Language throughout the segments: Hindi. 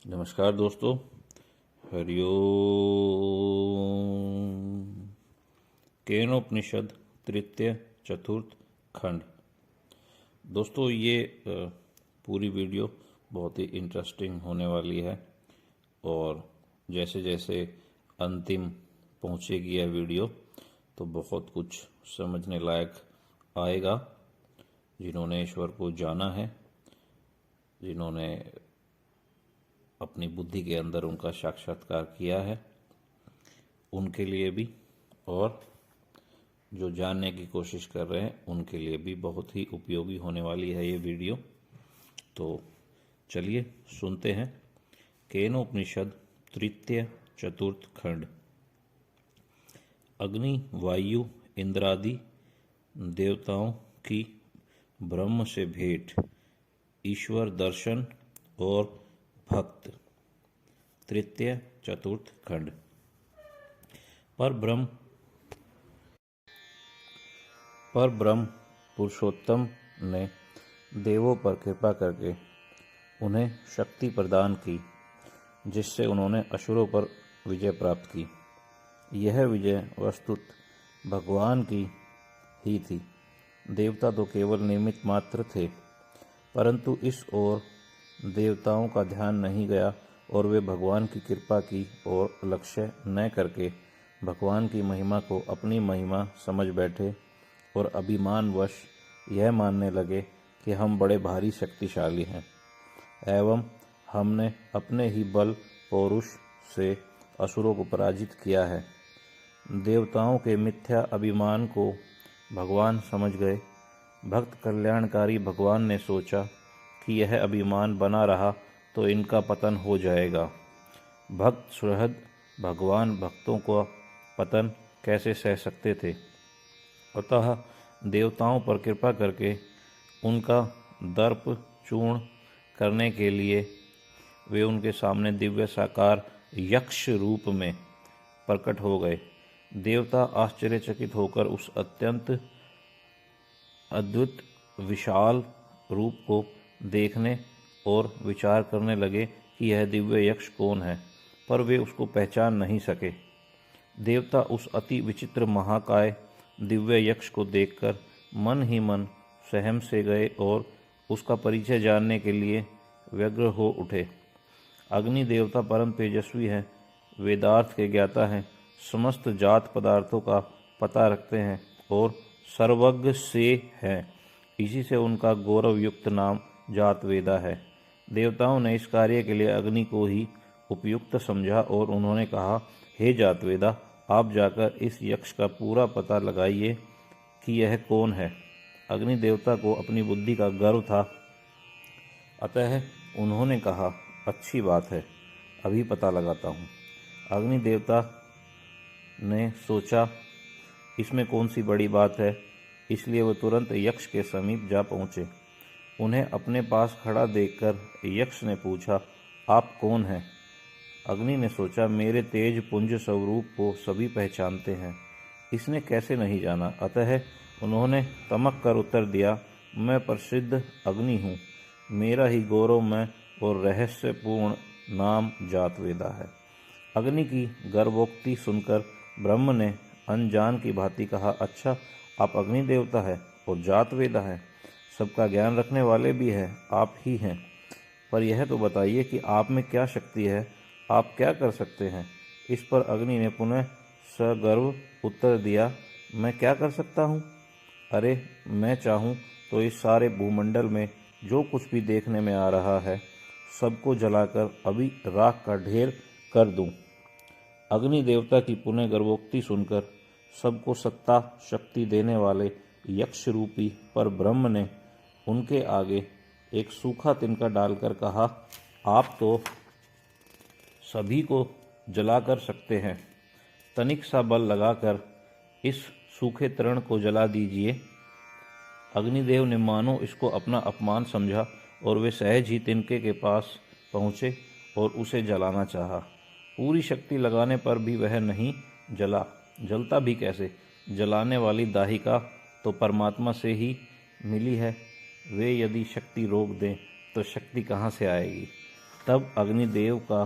नमस्कार दोस्तों, हरिओम। केनोपनिषद तृतीय चतुर्थ खंड। दोस्तों ये पूरी वीडियो बहुत ही इंटरेस्टिंग होने वाली है और जैसे जैसे अंतिम पहुंचेगी यह वीडियो तो बहुत कुछ समझने लायक आएगा। जिन्होंने ईश्वर को जाना है, जिन्होंने अपनी बुद्धि के अंदर उनका साक्षात्कार किया है, उनके लिए भी, और जो जानने की कोशिश कर रहे हैं उनके लिए भी बहुत ही उपयोगी होने वाली है ये वीडियो। तो चलिए सुनते हैं केनोपनिषद तृतीय चतुर्थ खंड। अग्नि, वायु, इंद्रादि देवताओं की ब्रह्म से भेंट, ईश्वर दर्शन और भक्त। तृतीय चतुर्थ खंड। पर ब्रह्म पुरुषोत्तम ने देवों पर कृपा करके उन्हें शक्ति प्रदान की, जिससे उन्होंने असुरों पर विजय प्राप्त की। यह विजय वस्तुत भगवान की ही थी। देवता तो केवल निमित्त मात्र थे, परंतु इस ओर देवताओं का ध्यान नहीं गया और वे भगवान की कृपा की ओर लक्ष्य न करके भगवान की महिमा को अपनी महिमा समझ बैठे और अभिमानवश यह मानने लगे कि हम बड़े भारी शक्तिशाली हैं एवं हमने अपने ही बल पौरुष से असुरों को पराजित किया है। देवताओं के मिथ्या अभिमान को भगवान समझ गए। भक्त कल्याणकारी भगवान ने सोचा कि यह अभिमान बना रहा तो इनका पतन हो जाएगा। भक्त सुहृद भगवान भक्तों को पतन कैसे सह सकते थे। अतः देवताओं पर कृपा करके उनका दर्प चूर्ण करने के लिए वे उनके सामने दिव्य साकार यक्ष रूप में प्रकट हो गए। देवता आश्चर्यचकित होकर उस अत्यंत अद्भुत विशाल रूप को देखने और विचार करने लगे कि यह दिव्य यक्ष कौन है, पर वे उसको पहचान नहीं सके। देवता उस अति विचित्र महाकाय दिव्य यक्ष को देखकर मन ही मन सहम से गए और उसका परिचय जानने के लिए व्यग्र हो उठे। अग्नि देवता परम तेजस्वी हैं, वेदार्थ के ज्ञाता हैं, समस्त जात पदार्थों का पता रखते हैं और सर्वज्ञ से हैं। इसी से उनका गौरवयुक्त नाम जातवेदा है। देवताओं ने इस कार्य के लिए अग्नि को ही उपयुक्त समझा और उन्होंने कहा, हे जातवेदा, आप जाकर इस यक्ष का पूरा पता लगाइए कि यह कौन है। अग्नि देवता को अपनी बुद्धि का गर्व था, अतः उन्होंने कहा, अच्छी बात है, अभी पता लगाता हूँ। अग्नि देवता ने सोचा इसमें कौन सी बड़ी बात है, इसलिए वो तुरंत यक्ष के समीप जा पहुँचे। उन्हें अपने पास खड़ा देखकर यक्ष ने पूछा, आप कौन हैं? अग्नि ने सोचा, मेरे तेज पुंज स्वरूप को सभी पहचानते हैं, इसने कैसे नहीं जाना। अतः उन्होंने तमक कर उत्तर दिया, मैं प्रसिद्ध अग्नि हूँ, मेरा ही गौरवमय और रहस्यपूर्ण नाम जातवेदा है। अग्नि की गर्भोक्ति सुनकर ब्रह्म ने अनजान की भांति कहा, अच्छा, आप अग्नि देवता है और जातवेदा है, सबका ज्ञान रखने वाले भी हैं, आप ही हैं। पर यह तो बताइए कि आप में क्या शक्ति है, आप क्या कर सकते हैं। इस पर अग्नि ने पुनः सगर्व उत्तर दिया, मैं क्या कर सकता हूँ? अरे, मैं चाहूँ तो इस सारे भूमंडल में जो कुछ भी देखने में आ रहा है सबको जलाकर अभी राख का ढेर कर दूँ। अग्नि देवता की पुनः गर्भोक्ति सुनकर सबको सत्ता शक्ति देने वाले यक्ष रूपी पर ब्रह्म ने उनके आगे एक सूखा तिनका डालकर कहा, आप तो सभी को जला कर सकते हैं, तनिक सा बल लगाकर इस सूखे तृण को जला दीजिए। अग्निदेव ने मानो इसको अपना अपमान समझा और वे सहज ही तिनके के पास पहुँचे और उसे जलाना चाहा। पूरी शक्ति लगाने पर भी वह नहीं जला। जलता भी कैसे? जलाने वाली दाहिका तो परमात्मा से ही मिली है, वे यदि शक्ति रोक दें तो शक्ति कहाँ से आएगी। तब अग्निदेव का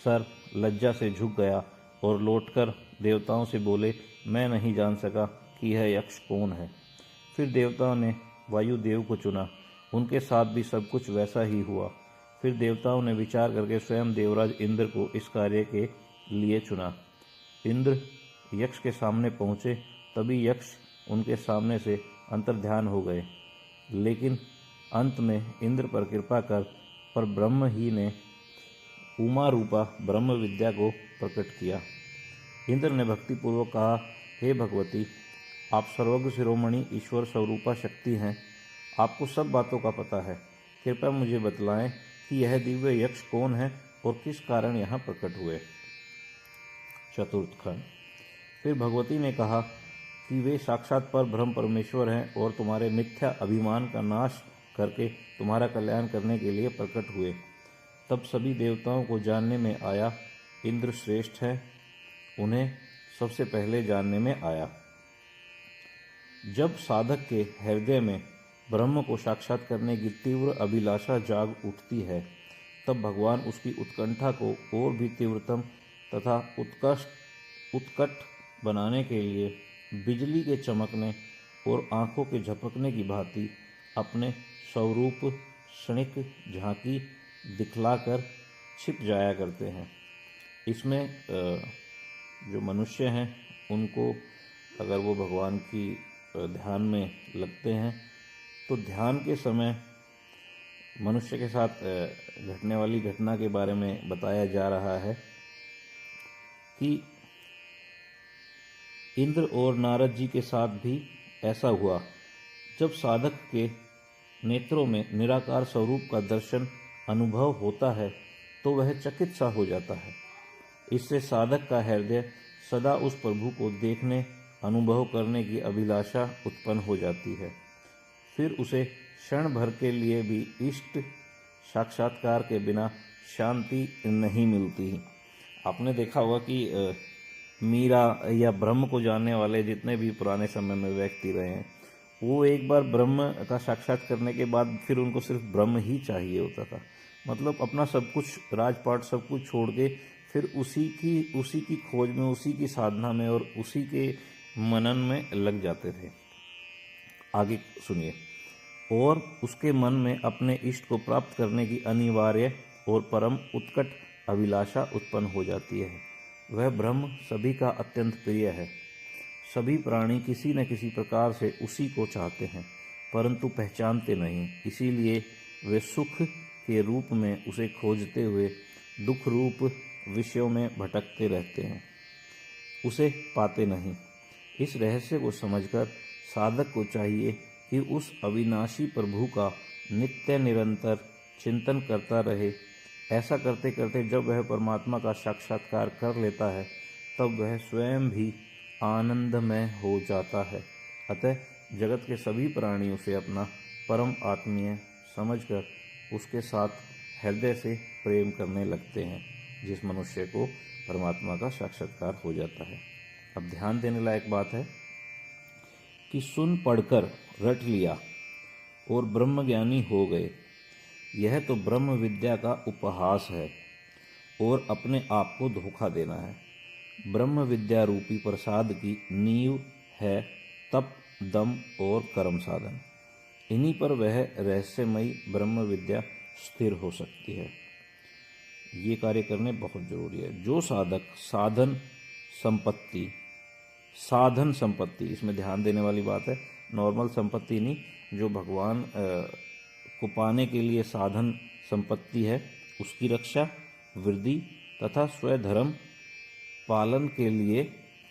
सर लज्जा से झुक गया और लौटकर देवताओं से बोले, मैं नहीं जान सका कि यह यक्ष कौन है। फिर देवताओं ने वायुदेव को चुना। उनके साथ भी सब कुछ वैसा ही हुआ। फिर देवताओं ने विचार करके स्वयं देवराज इंद्र को इस कार्य के लिए चुना। इंद्र यक्ष के सामने पहुँचे, तभी यक्ष उनके सामने से अंतर्ध्यान हो गए। लेकिन अंत में इंद्र पर कृपा कर पर ब्रह्म ही ने उमा रूपा ब्रह्म विद्या को प्रकट किया। इंद्र ने भक्तिपूर्वक कहा, हे भगवती, आप सर्वज्ञ शिरोमणि ईश्वर स्वरूपा शक्ति हैं। आपको सब बातों का पता है। कृपया मुझे बतलाएं कि यह दिव्य यक्ष कौन है और किस कारण यहाँ प्रकट हुए। चतुर्थ खंड। फिर भगवती ने कहा कि वे साक्षात पर ब्रह्म परमेश्वर हैं और तुम्हारे मिथ्या अभिमान का नाश करके तुम्हारा कल्याण करने के लिए प्रकट हुए। तब सभी देवताओं को जानने में आया इंद्र श्रेष्ठ है, उन्हें सबसे पहले जानने में आया। जब साधक के हृदय में ब्रह्म को साक्षात करने की तीव्र अभिलाषा जाग उठती है, तब भगवान उसकी उत्कंठा को और भी तीव्रतम तथा उत्कट बनाने के लिए बिजली के चमकने और आँखों के झपकने की भांति अपने स्वरूप क्षणिक झांकी दिखलाकर छिप जाया करते हैं। इसमें जो मनुष्य हैं उनको अगर वो भगवान की ध्यान में लगते हैं तो ध्यान के समय मनुष्य के साथ घटने वाली घटना के बारे में बताया जा रहा है कि इंद्र और नारद जी के साथ भी ऐसा हुआ। जब साधक के नेत्रों में निराकार स्वरूप का दर्शन अनुभव होता है तो वह चकित सा हो जाता है। इससे साधक का हृदय सदा उस प्रभु को देखने अनुभव करने की अभिलाषा उत्पन्न हो जाती है। फिर उसे क्षण भर के लिए भी इष्ट साक्षात्कार के बिना शांति नहीं मिलती। आपने देखा होगा कि मीरा या ब्रह्म को जानने वाले जितने भी पुराने समय में व्यक्ति रहे हैं, वो एक बार ब्रह्म का साक्षात करने के बाद फिर उनको सिर्फ ब्रह्म ही चाहिए होता था। मतलब अपना सब कुछ राजपाट सब कुछ छोड़ के फिर उसी की खोज में, उसी की साधना में और उसी के मनन में लग जाते थे। आगे सुनिए। और उसके मन में अपने इष्ट को प्राप्त करने की अनिवार्य और परम उत्कट अभिलाषा उत्पन्न हो जाती है। वह ब्रह्म सभी का अत्यंत प्रिय है। सभी प्राणी किसी न किसी प्रकार से उसी को चाहते हैं, परंतु पहचानते नहीं। इसीलिए वे सुख के रूप में उसे खोजते हुए दुख रूप विषयों में भटकते रहते हैं, उसे पाते नहीं। इस रहस्य को समझकर साधक को चाहिए कि उस अविनाशी प्रभु का नित्य निरंतर चिंतन करता रहे। ऐसा करते करते जब वह परमात्मा का साक्षात्कार कर लेता है, तब वह स्वयं भी आनंदमय हो जाता है। अतः जगत के सभी प्राणी उसे अपना परम आत्मीय समझकर उसके साथ हृदय से प्रेम करने लगते हैं, जिस मनुष्य को परमात्मा का साक्षात्कार हो जाता है। अब ध्यान देने लायक बात है कि सुन पढ़कर रट लिया और ब्रह्मज्ञानी हो गए, यह तो ब्रह्म विद्या का उपहास है और अपने आप को धोखा देना है। ब्रह्म विद्या रूपी प्रसाद की नींव है तप, दम और कर्म साधन। इन्हीं पर वह रहस्यमयी ब्रह्म विद्या स्थिर हो सकती है। ये कार्य करने बहुत जरूरी है। जो साधक साधन संपत्ति, इसमें ध्यान देने वाली बात है, नॉर्मल संपत्ति नहीं, जो भगवान को पाने के लिए साधन संपत्ति है, उसकी रक्षा, वृद्धि तथा स्वधर्म पालन के लिए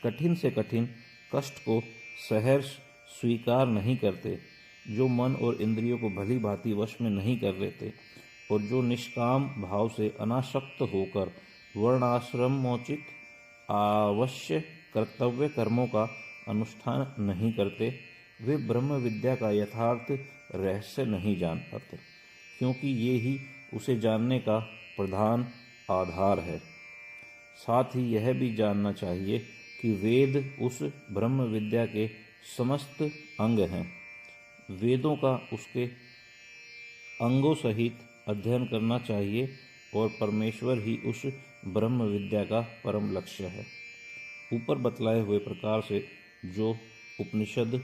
कठिन से कठिन कष्ट को सहर्ष स्वीकार नहीं करते, जो मन और इंद्रियों को भली भांति वश में नहीं कर लेते और जो निष्काम भाव से अनासक्त होकर वर्णाश्रमोचित आवश्य कर्तव्य कर्मों का अनुष्ठान नहीं करते, वे ब्रह्म विद्या का यथार्थ रहस्य नहीं जान पाते, क्योंकि ये ही उसे जानने का प्रधान आधार है। साथ ही यह भी जानना चाहिए कि वेद उस ब्रह्म विद्या के समस्त अंग हैं। वेदों का उसके अंगों सहित अध्ययन करना चाहिए और परमेश्वर ही उस ब्रह्म विद्या का परम लक्ष्य है। ऊपर बतलाए हुए प्रकार से जो उपनिषद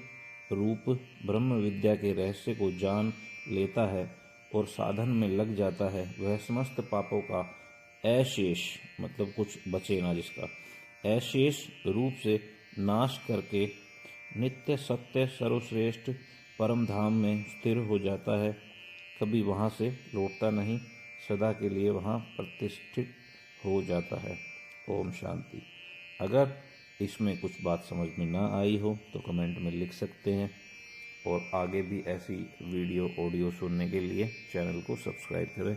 रूप ब्रह्म विद्या के रहस्य को जान लेता है और साधन में लग जाता है, वह समस्त पापों का अशेष, मतलब कुछ बचे ना जिसका, अशेष रूप से नाश करके नित्य सत्य सर्वश्रेष्ठ परम धाम में स्थिर हो जाता है। कभी वहाँ से लौटता नहीं, सदा के लिए वहाँ प्रतिष्ठित हो जाता है। ओम शांति। अगर इसमें कुछ बात समझ में ना आई हो तो कमेंट में लिख सकते हैं, और आगे भी ऐसी वीडियो ऑडियो सुनने के लिए चैनल को सब्सक्राइब करें।